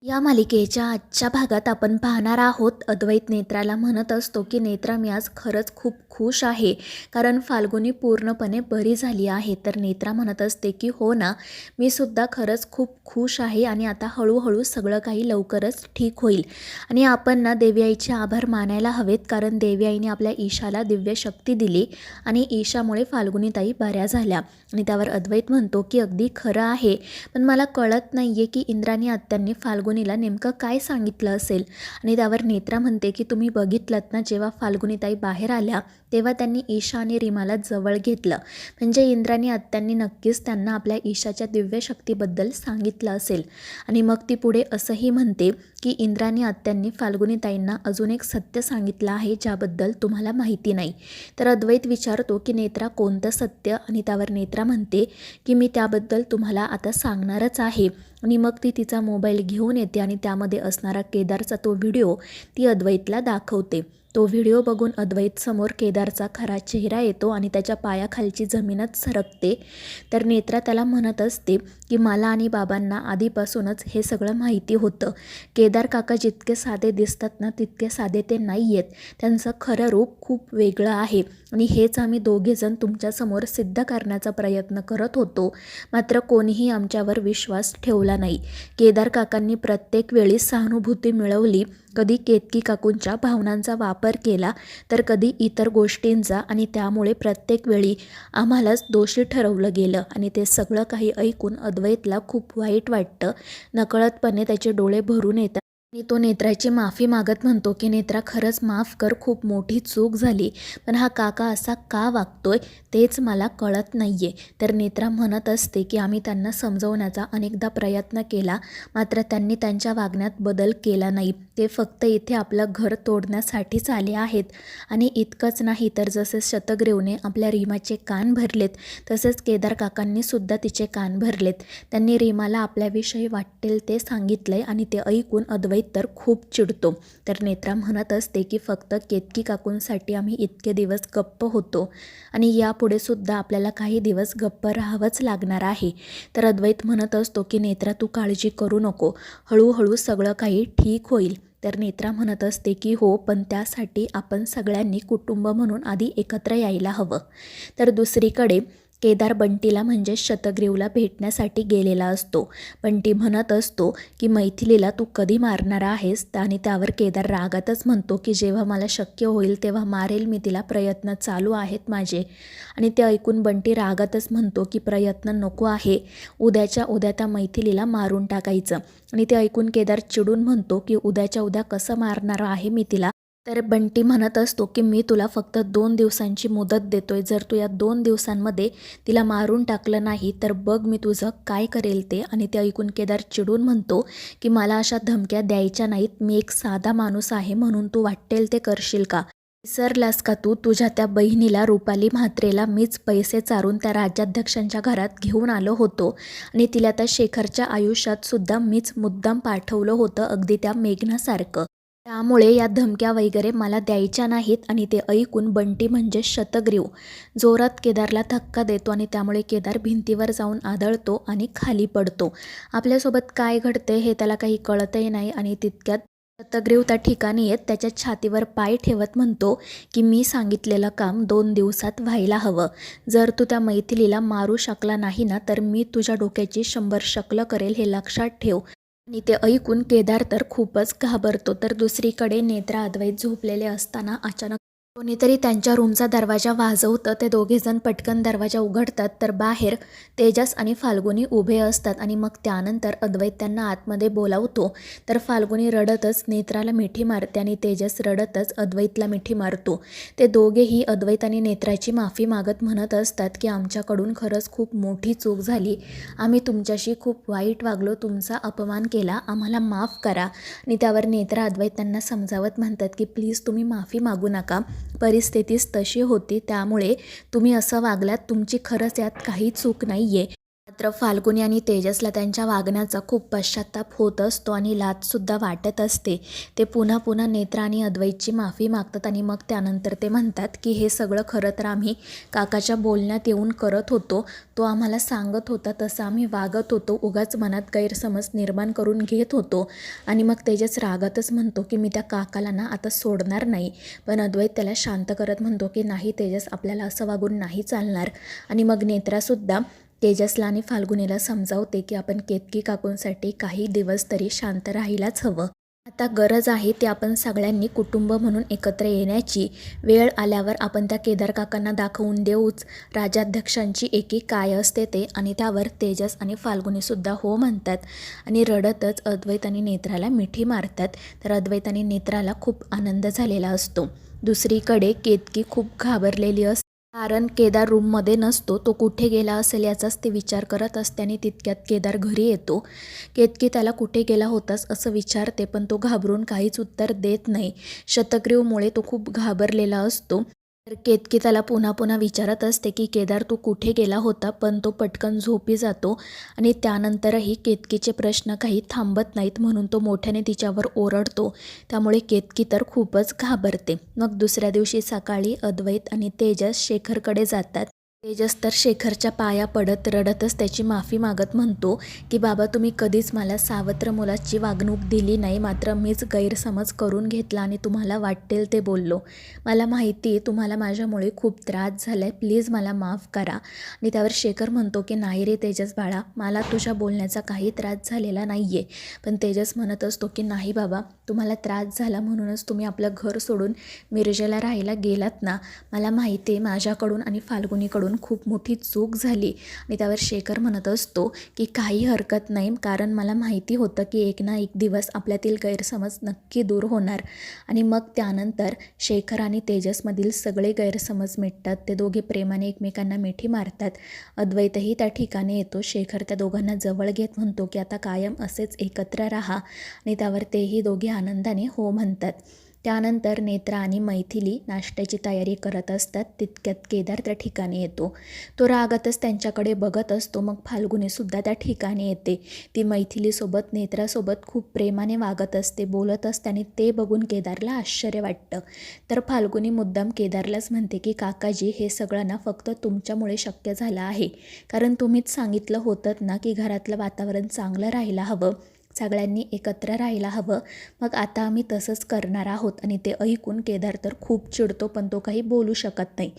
या मालिकेच्या आजच्या भागात आपण पाहणार आहोत अद्वैत नेत्राला म्हणत असतो की नेत्रा मी आज खरंच खूप खुश आहे कारण फाल्गुनी पूर्णपणे बरी झाली आहे. तर नेत्रा म्हणत असते की हो ना, मी सुद्धा खरंच खूप खुश आहे आणि आता हळूहळू सगळं काही लवकरच ठीक होईल. आणि आपण ना देवी आईचे आभार मानायला हवेत कारण देवी आईने आपल्या ईशाला दिव्य शक्ती दिली आणि ईशामुळे फाल्गुनीताई बऱ्या झाल्या. आणि त्यावर अद्वैत म्हणतो की अगदी खरं आहे, पण मला कळत नाही आहे की इंद्राणी आत्यांनी फाल्गुनीला नेमकं काय सांगितलं असेल. आणि त्यावर नेत्रा म्हणते की तुम्ही बघितलंत ना, जेव्हा फाल्गुनीताई बाहेर आल्या तेव्हा त्यांनी ईशा आणि रीमाला जवळ घेतलं, म्हणजे इंद्राणी आत्यांनी नक्कीच त्यांना आपल्या ईशाच्या दिव्य शक्तीबद्दल सांगितलं असेल. आणि मग ती पुढे असंही म्हणते की इंद्राणी आत्यांनी फाल्गुनीताईंना अजून एक सत्य सांगितलं आहे ज्याबद्दल तुम्हाला माहिती नाही. तर अद्वैत विचारतो की नेत्रा कोणतं सत्य, आणि त्यावर नेत्रा म्हणते की मी त्याबद्दल तुम्हाला आता सांगणारच आहे. आणि मग ती तिचा मोबाईल घेऊन येते आणि त्यामध्ये असणारा केदारचा तो व्हिडिओ ती अद्वैतला दाखवते. तो व्हिडिओ बघून अद्वैत समोर केदारचा खरा चेहरा येतो आणि त्याच्या पायाखालची जमीनच सरकते. तर नेत्रा त्याला म्हणत असते की मला आणि बाबांना आधीपासूनच हे सगळं माहिती होतं. केदार काका जितके साधे दिसतात ना, तितके साधे ते नाही आहेत. त्यांचं खरं रूप खूप वेगळं आहे आणि हेच आम्ही दोघेजण तुमच्यासमोर सिद्ध करण्याचा प्रयत्न करत होतो, मात्र कोणीही आमच्यावर विश्वास ठेवला नाही. केदार काकांनी प्रत्येक वेळी सहानुभूती मिळवली, कधी केतकी काकूंच्या भावनांचा वापर केला तर कधी इतर गोष्टींचा, आणि त्यामुळे प्रत्येक वेळी आम्हालाच दोषी ठरवलं गेलं. आणि ते सगळं काही ऐकून अद्वैतला खूप वाईट वाटतं. नकळतपणे त्याचे डोळे भरून येतात आणि तो नेत्राची माफी मागत म्हणतो की नेत्रा खरंच माफ कर, खूप मोठी चूक झाली, पण हा काका असा का वागतोय तेच मला कळत नाही आहे. तर नेत्रा म्हणत असते की आम्ही त्यांना समजवण्याचा अनेकदा प्रयत्न केला, मात्र त्यांनी त्यांच्या वागण्यात बदल केला नाही. ते फक्त इथे आपलं घर तोडण्यासाठीच आले आहेत. आणि इतकंच नाही तर जसे शतग्रीवने आपल्या रीमाचे कान भरलेत, तसेच केदार काकांनी सुद्धा तिचे कान भरलेत. त्यांनी रीमाला आपल्याविषयी वाटेल ते सांगितलंय आणि ते ऐकून अद्वैत तर खूप चिडतो. तर नेत्रा म्हणत असते की फक्त केतकी काकूंसाठी आम्ही इतके दिवस गप्प होतो आणि यापुढे सुद्धा आपल्याला काही दिवस गप्प राहावंच लागणार आहे. तर अद्वैत म्हणत असतो की नेत्रा तू काळजी करू नको, हळूहळू सगळं काही ठीक होईल. तर नेत्रा म्हणत असते की हो, पण त्यासाठी आपण सगळ्यांनी कुटुंब म्हणून आधी एकत्र यायला हवं. तर दुसरीकडे केदार बंटीला म्हणजे शतग्रीवला भेटण्यासाठी गेलेला असतो. बंटी म्हणत असतो की मैथिलीला तू कधी मारणार आहेस, आणि त्यावर केदार रागातच म्हणतो की जेव्हा मला शक्य होईल तेव्हा मारेल मी तिला, प्रयत्न चालू आहेत माझे. आणि ते ऐकून बंटी रागातच म्हणतो की प्रयत्न नको आहे, उद्याच्या उद्या त्या मैथिलीला मारून टाकायचं. आणि ते ऐकून केदार चिडून म्हणतो की उद्याच्या उद्या कसं मारणार आहे मी तिला. तर बंटी म्हणत असतो की मी तुला फक्त 2 दिवसांची मुदत देतोय, जर तू या 2 दिवसांमध्ये तिला मारून टाकलं नाही तर बघ मी तुझं काय करेल ते. आणि ते ऐकून केदार चिडून म्हणतो की मला अशा धमक्या द्यायच्या नाहीत, मी एक साधा माणूस आहे म्हणून तू वाटेल ते करशील का? विसरलास का तू? तुझ्या त्या बहिणीला रुपाली म्हात्रेला मीच पैसे चारून त्या राज्याध्यक्षांच्या घरात घेऊन आलो होतो आणि तिला त्या शेखरच्या आयुष्यात सुद्धा मीच मुद्दाम पाठवलं होतं, अगदी त्या मेघनासारखं. त्यामुळे या धमक्या वगैरे मला द्यायच्या नाहीत. आणि ते ऐकून बंटी म्हणजे शतग्रीव जोरात केदारला धक्का देतो आणि त्यामुळे केदार भिंतीवर जाऊन आदळतो आणि खाली पडतो. आपल्यासोबत काय घडते हे त्याला काही कळतही नाही. आणि तितक्यात शतग्रीव त्या ठिकाणी येत त्याच्या छातीवर पाय ठेवत म्हणतो की मी सांगितलेलं काम 2 दिवसात व्हायला हवं. जर तू त्या मैथिलीला मारू शकला नाही ना, तर मी तुझ्या डोक्याची 100 शकलं करेल, हे लक्षात ठेव. आणि ते ऐकून केदार तर खूपच घाबरतो. तर दुसरीकडे नेत्रा अद्वैत झोपलेले असताना अचानक कोणीतरी त्यांच्या रूमचा दरवाजा वाजवतं. ते दोघेजण पटकन दरवाजा उघडतात तर बाहेर तेजस आणि फाल्गुनी उभे असतात. आणि मग त्यानंतर अद्वैत त्यांना आतमध्ये बोलावतो. तर फाल्गुनी रडतच नेत्राला मिठी मारते आणि तेजस रडतच अद्वैतला मिठी मारतो. ते दोघेही अद्वैत आणि नेत्राची माफी मागत म्हणत असतात की आमच्याकडून खरंच खूप मोठी चूक झाली, आम्ही तुमच्याशी खूप वाईट वागलो, तुमचा अपमान केला, आम्हाला माफ करा. आणि त्यावर नेत्रा अद्वैत त्यांना समजावत म्हणतात की प्लीज तुम्ही माफी मागू नका, परिस्थितीच तशी होती त्यामुळे तुम्ही असं वागलात, तुमची खरंच यात काही चूक नाही आहे. मात्र फाल्गुनी आणि तेजसला त्यांच्या वागण्याचा खूप पश्चाताप होत असतो आणि लाजसुद्धा वाटत असते. ते पुन्हा पुन्हा नेत्रा आणि अद्वैतची माफी मागतात आणि मग त्यानंतर ते म्हणतात की हे सगळं खरं तर आम्ही काकाच्या बोलण्यात येऊन करत होतो. तो आम्हाला सांगत होता तसं आम्ही वागत होतो. उगाच मनात गैरसमज निर्माण करून घेत होतो. आणि मग तेजस रागातच म्हणतो की मी त्या काकाला ना आता सोडणार नाही. पण अद्वैत त्याला शांत करत म्हणतो की नाही तेजस, आपल्याला असं वागून नाही चालणार. आणि मग नेत्रासुद्धा तेजसला आणि फाल्गुनीला समजावते की आपण केतकी काकूंसाठी काही दिवस तरी शांत राहायलाच हवं. आता गरज आहे ती आपण सगळ्यांनी कुटुंब म्हणून एकत्र येण्याची. वेळ आल्यावर आपण त्या केदार काकांना दाखवून देऊच राजाध्यक्षांची एकी काय असते ते. आणि त्यावर तेजस आणि फाल्गुनीसुद्धा हो म्हणतात आणि रडतच अद्वैत आणि नेत्राला मिठी मारतात. तर अद्वैत आणि नेत्राला खूप आनंद झालेला असतो. दुसरीकडे केतकी खूप घाबरलेली असते. कारण केदार रूममध्ये नसतो. तो कुठे गेला असेल याचाच ते विचार करत असते आणि तितक्यात केदार घरी येतो. केतकी त्याला कुठे गेला होतास असं विचारते, पण तो घाबरून काहीच उत्तर देत नाही. शतग्रीवमुळे तो खूप घाबरलेला असतो. तर केतकी त्याला पुन्हा पुन्हा विचारत असते की केदार तू कुठे गेला होता, पण तो पटकन झोपी जातो. आणि त्यानंतरही केतकीचे प्रश्न काही थांबत नाहीत म्हणून तो मोठ्याने तिच्यावर ओरडतो. त्यामुळे केतकी तर खूपच घाबरते. मग दुसऱ्या दिवशी सकाळी अद्वैत आणि तेजस शेखरकडे जातात. तेजस तर शेखरच्या पाया पडत रडतच त्याची माफी मागत म्हणतो की बाबा, तुम्ही कधीच मला सावत्र मुलाची वागणूक दिली नाही, मात्र मीच गैरसमज करून घेतला आणि तुम्हाला वाटेल ते बोललो. मला माहिती आहे तुम्हाला माझ्यामुळे खूप त्रास झाला आहे, प्लीज मला माफ करा. आणि त्यावर शेखर म्हणतो की नाही रे तेजस बाळा, मला तुझ्या बोलण्याचा काही त्रास झालेला नाही आहे. पण तेजस म्हणत असतो की नाही बाबा, तुम्हाला त्रास झाला म्हणूनच तुम्ही आपलं घर सोडून मिरजेला राहायला गेलात ना. मला माहिती आहे माझ्याकडून आणि फाल्गुनीकडून खूप मोठी चूक झाली. आणि त्यावर शेखर म्हणत असतो की काही हरकत नाही, कारण मला माहिती होतं की एक ना एक दिवस आपल्यातील गैरसमज नक्की दूर होणार. आणि मग त्यानंतर शेखर आणि तेजसमधील सगळे गैरसमज मिटतात. ते दोघे प्रेमाने एकमेकांना मिठी मारतात. अद्वैतही त्या ठिकाणी येतो. शेखर त्या दोघांना जवळ घेत म्हणतो की आता कायम असेच एकत्र राहा. आणि त्यावर तेही दोघे आनंदाने हो म्हणतात. त्यानंतर नेत्रा आणि मैथिली नाश्त्याची तयारी करत असतात. तितक्यात केदार त्या ठिकाणी येतो. तो रागातच त्यांच्याकडे बघत असतो. मग फाल्गुनीसुद्धा त्या ठिकाणी येते. ती मैथिलीसोबत नेत्रासोबत खूप प्रेमाने वागत असते, बोलत असते आणि ते बघून केदारला आश्चर्य वाटतं. तर फाल्गुनी मुद्दाम केदारलाच म्हणते की काकाजी, हे सगळं ना फक्त तुमच्यामुळे शक्य झालं आहे. कारण तुम्हीच सांगितलं होतं ना की घरातलं वातावरण चांगलं राहायला हवं, सगळ्यांनी एकत्र राहायला हवं. मग आता आम्ही तसंच करणार आहोत. आणि ते ऐकून केदार तर खूप चिडतो, पण तो काही बोलू शकत नाही.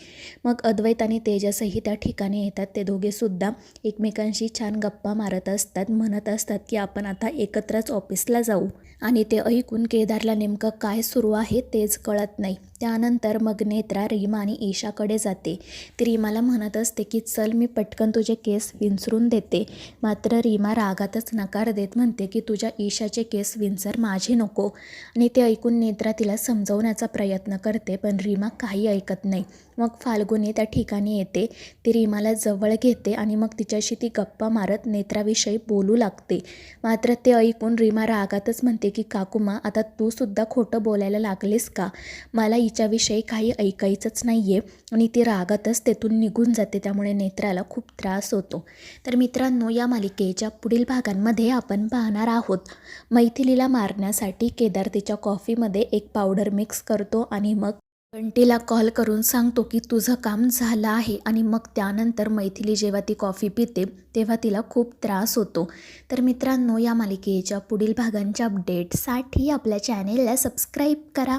मग अद्वैत आणि तेजसही त्या ठिकाणी येतात. ते दोघेसुद्धा एकमेकांशी छान गप्पा मारत असतात, म्हणत असतात की आपण आता एकत्रच ऑफिसला जाऊ. आणि ते ऐकून केदारला नेमकं काय सुरू आहे तेच कळत नाही. त्यानंतर मग नेत्रा रीमा आणि ईशाकडे जाते. ती रीमाला म्हणत असते की चल, मी पटकन तुझे केस विंचरून देते. मात्र रीमा रागातच नकार देत म्हणते की तुझ्या ईशाचे केस विंचर, माझे नको. आणि ते ऐकून नेत्रा तिला समजवण्याचा प्रयत्न करते, पण रीमा काही ऐकत नाही. मग फाल्गुनी त्या ठिकाणी येते. ती रीमाला जवळ घेते आणि मग तिच्याशी ती गप्पा मारत नेत्राविषयी बोलू लागते. मात्र ते ऐकून रीमा रागातच म्हणते की काकूमा, आता तू सुद्धा खोटं बोलायला लागलीस का? मला हिच्याविषयी काही ऐकायचंच नाही आहे. आणि ती रागातच तेथून निघून जाते. त्यामुळे नेत्राला खूप त्रास होतो. तर मित्रांनो, या मालिकेच्या पुढील भागांमध्ये आपण पाहणार आहोत मैथिलीला मारण्यासाठी केदार तिच्या कॉफीमध्ये एक पावडर मिक्स करतो आणि मग बंटीला कॉल करून सांगतो की तुझं काम झालं आहे. आणि मग त्यानंतर मैथिली जेव्हा ती कॉफी पिते तेव्हा तिला खूप त्रास होतो. तर मित्रांनो, या मालिकेच्या पुढील भागांच्या अपडेटसाठी आपल्या चॅनेलला सबस्क्राईब करा.